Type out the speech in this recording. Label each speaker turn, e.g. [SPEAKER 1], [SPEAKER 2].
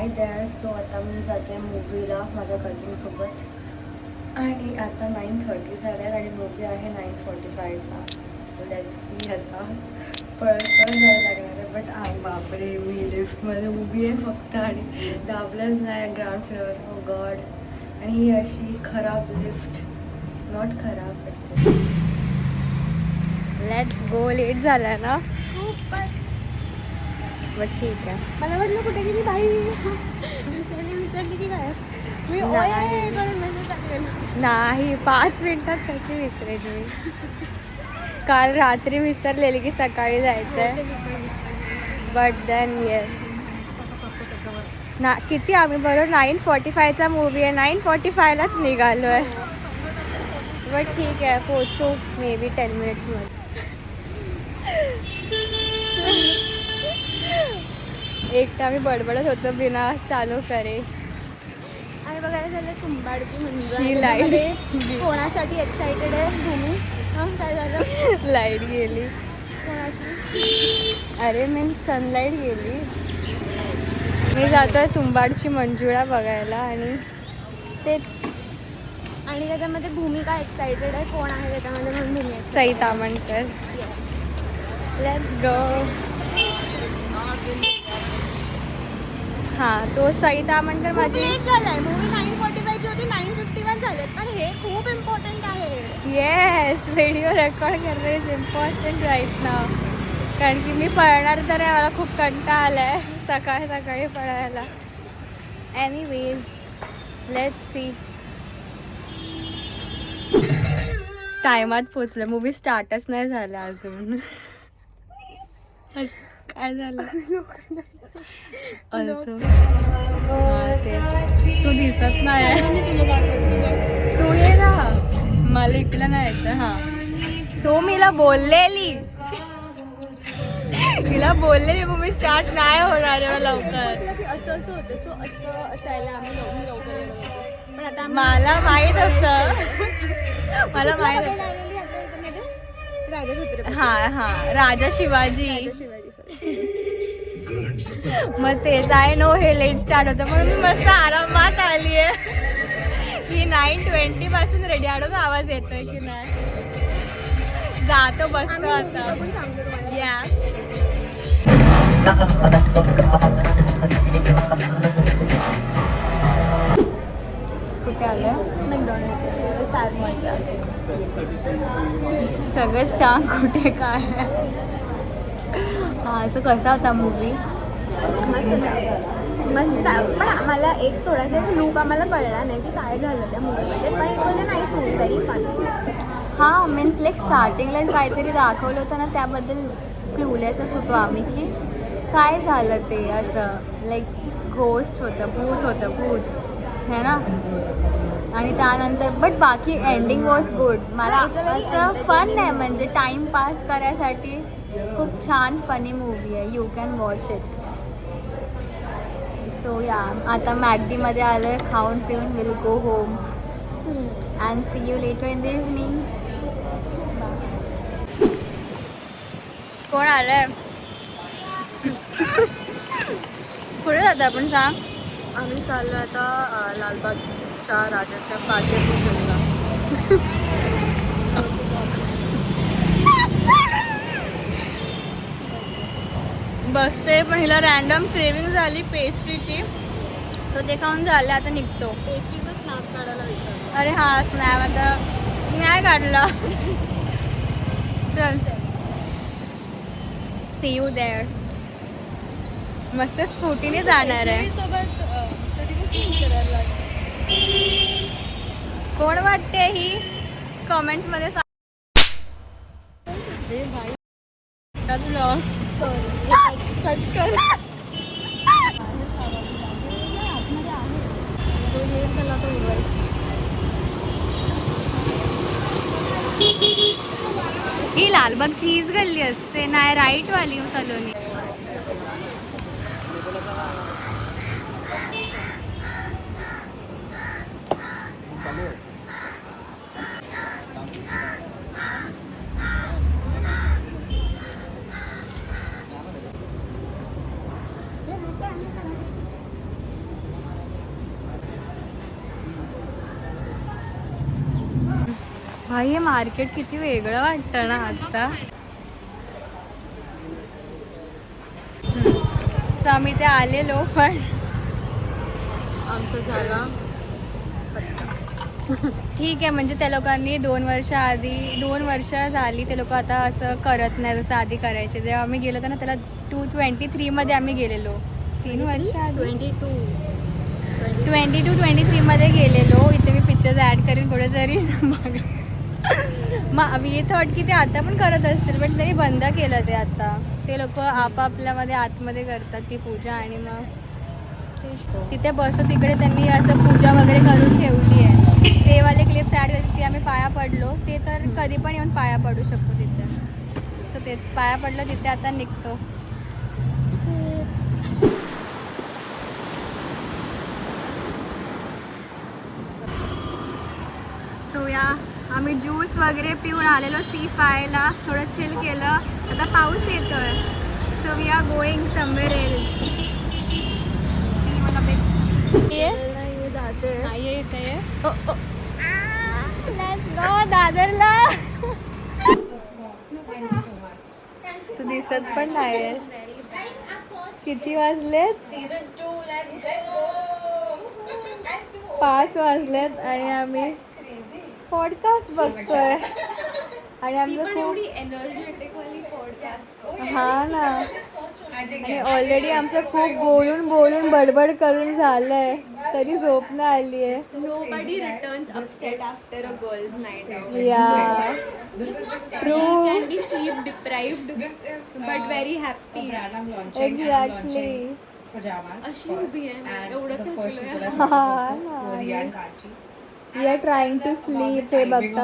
[SPEAKER 1] High there. So आता मी जाते मूवीला माझ्या कझिनसोबत आणि आता 9:30 झाल्यात आणि मूवी आहे 9:45चा. लेट्स सी आता पळत जायला लागणार आहे. बट बापरे, मी लिफ्टमध्ये उभी आहे फक्त आणि दाबलंच नाही ग्राउंड फ्लोअर. ओ गॉड. आणि ही अशी खराब लिफ्ट, नॉट खराब बट लेट्स गो. लेट झाला ना बट ठीक आहे.
[SPEAKER 2] मला वाटलं कुठे गेली बाई, विसरली की काय मी
[SPEAKER 1] नाही 5 मिनिटात कशी विसरेन मी. काल रात्री विसरलेली की सकाळी जायचंय. बट देन येस ना, किती आम्ही बरोबर 9:45चा मूवी आहे, 9:45लाच निघालो आहे. बट ठीक आहे, पोचू मे बी 10 मिनिट्समध्ये. एक तर आम्ही बडबडत होतो बिना चालू करे.
[SPEAKER 2] आणि बघायला झालं तुंबाडची
[SPEAKER 1] शी लाईट
[SPEAKER 2] म्हणजे कोणासाठी एक्साइटेड आहे भूमी? काय झालं?
[SPEAKER 1] लाईट गेली.
[SPEAKER 2] कोणाची?
[SPEAKER 1] अरे मी सनलाईट गेली. मी जातोय तुंबाडची मंजुळा बघायला आणि तेच.
[SPEAKER 2] आणि त्याच्यामध्ये भूमिका एक्साइटेड आहे. कोण आहे त्याच्यामध्ये म्हणून Bhumi excited
[SPEAKER 1] Sai Tamhankar. Let's go. हां, तो सई तामणकर माझी.
[SPEAKER 2] लेट झालाय. मूवी 9:45ची होती, 9:51 झालेत. पण हे खूप इम्पॉर्टंट आहे.
[SPEAKER 1] येस, व्हिडिओ रेकॉर्ड करणं इज इम्पॉर्टंट राईट नाव. कारण की मी पळणार तर आहे, मला खूप कंटाळा आलाय सकाळी पळायला. Anyways let's see. टायमात पोचलं. मूवी स्टार्टच नाही झाला अजून. काय झालं ऑल्सो तू दिसत नाही. तू ये ना, मला इकडं नाही यायचं. हां, सो मीला बोललेली मूवी स्टार्ट नाही होणार आहे लवकर.
[SPEAKER 2] असं होतं. सो असं असायला आम्ही लवकर येणार होतो. पण आता
[SPEAKER 1] मला माहीत होतं. मला माहीत होतं.
[SPEAKER 2] राजा छत्रपती.
[SPEAKER 1] हां, राजा शिवाजी. मग तेच आहे नो, हे लेट स्टार्ट होतं म्हणून मी मस्त आरामात आली आहे. ही 9:20 पासून रेडी. आडो आवाज येतोय की नाही. जातो बसतो आता. या कुठे आलं?
[SPEAKER 2] मॅकडॉनल्ड स्टार मॉलच्या.
[SPEAKER 1] सगळंच सांग कुठे काय. हां, असं कसा होता मूवी?
[SPEAKER 2] मस्त. पण आम्हाला एक थोडासा लूक आम्हाला कळला नाही की काय झालं त्या मूवीमध्ये. पण it was a nice movie, very fun.
[SPEAKER 1] हां, मीन्स लाईक स्टार्टिंगला काहीतरी दाखवलं होतं ना, त्याबद्दल क्लूलेसच होतो आम्ही की काय झालं ते. असं लाईक घोस्ट होतं, भूत है ना. आणि त्यानंतर बट बाकी एंडिंग वॉज गुड. मला असं फन आहे, म्हणजे टाईमपास करायसाठी खूप छान फनी मूवी आहे. You can watch it. So yeah, आता मॅगडीमध्ये आलो आहे, खाऊन पिऊन will go home and see you later in the evening. कोण आलं आहे? कुठे जातं आपण सांग?
[SPEAKER 2] आम्ही चाललो आता लालबागच्या राजाच्या पाठ्यभूषणला.
[SPEAKER 1] बसते, पण हिला रॅन्डम क्रेविंग झाली पेस्ट्रीची, सो ते खाऊन झालं. आता निघतो.
[SPEAKER 2] पेस्ट्रीचं स्नॅप काढायला विसरलो.
[SPEAKER 1] अरे हा स्नॅप आता नाही काढला. चल, सी यू देअर. मस्त स्कूटीने जाणार आहे. कोण वाटते ही? कमेंट्समध्ये सांग. ही लालबागची हीच गल्ली असते नाही, राईट वाली सलोनी. भाई हे मार्केट किती वेगळं वाटतं ना आता. सो आम्ही ते आलेलो पण
[SPEAKER 2] आमचं झाला
[SPEAKER 1] ठीक आहे. म्हणजे त्या लोकांनी 2 वर्ष झाली ते लोक आता असं करत नाही जसं आधी करायचे. जेव्हा आम्ही गेलो होतो ना त्याला 2023 आम्ही गेलेलो. 3 वर्ष आधी 22-23 गेलेलो. इथे मी पिक्चर्स ॲड करीन कुठेतरी बघा. मग मी थॉट की ते आता पण करत असतील पण तरी बंद केलं ते आता. ते लोक आपापल्यामध्ये आतमध्ये करतात ती पूजा आणि मग तिथे बसतो तिकडे त्यांनी असं पूजा वगैरे करून ठेवली आहे. ते वाले क्लिप्स ॲड करते ते आम्ही पाया पडलो. ते तर कधी पण येऊन पाया पडू शकतो तिथे. सो तेच पाया पडलं तिथे आता निघतो. सो या आम्ही ज्यूस वगैरे पिऊन आलेलो सी फायला. थोडं चिल केलं. आता पाऊस येतोय. So we are going somewhere else.
[SPEAKER 2] जाते
[SPEAKER 1] लेट्स गो दादरला. तू दिसत पण नाहीयेस. किती वाजलेत? 5 वाजलेत आणि आम्ही पॉडकास्ट बघतोय. आणि आमचं खूप
[SPEAKER 2] एनर्जेटिक वाली पॉडकास्ट.
[SPEAKER 1] हा ना. आणि ऑलरेडी आमचं खूप बोलून बडबड करून झालंय तरी झोप नाही आली आहे.
[SPEAKER 2] Nobody returns upset after a girls' night out.
[SPEAKER 1] Yeah true.
[SPEAKER 2] We can be sleep deprived, but very happy.
[SPEAKER 1] Exactly.
[SPEAKER 2] अशी उभी आहे एवढं थकलोय.
[SPEAKER 1] हा ना. We are trying to sleep हे बघता.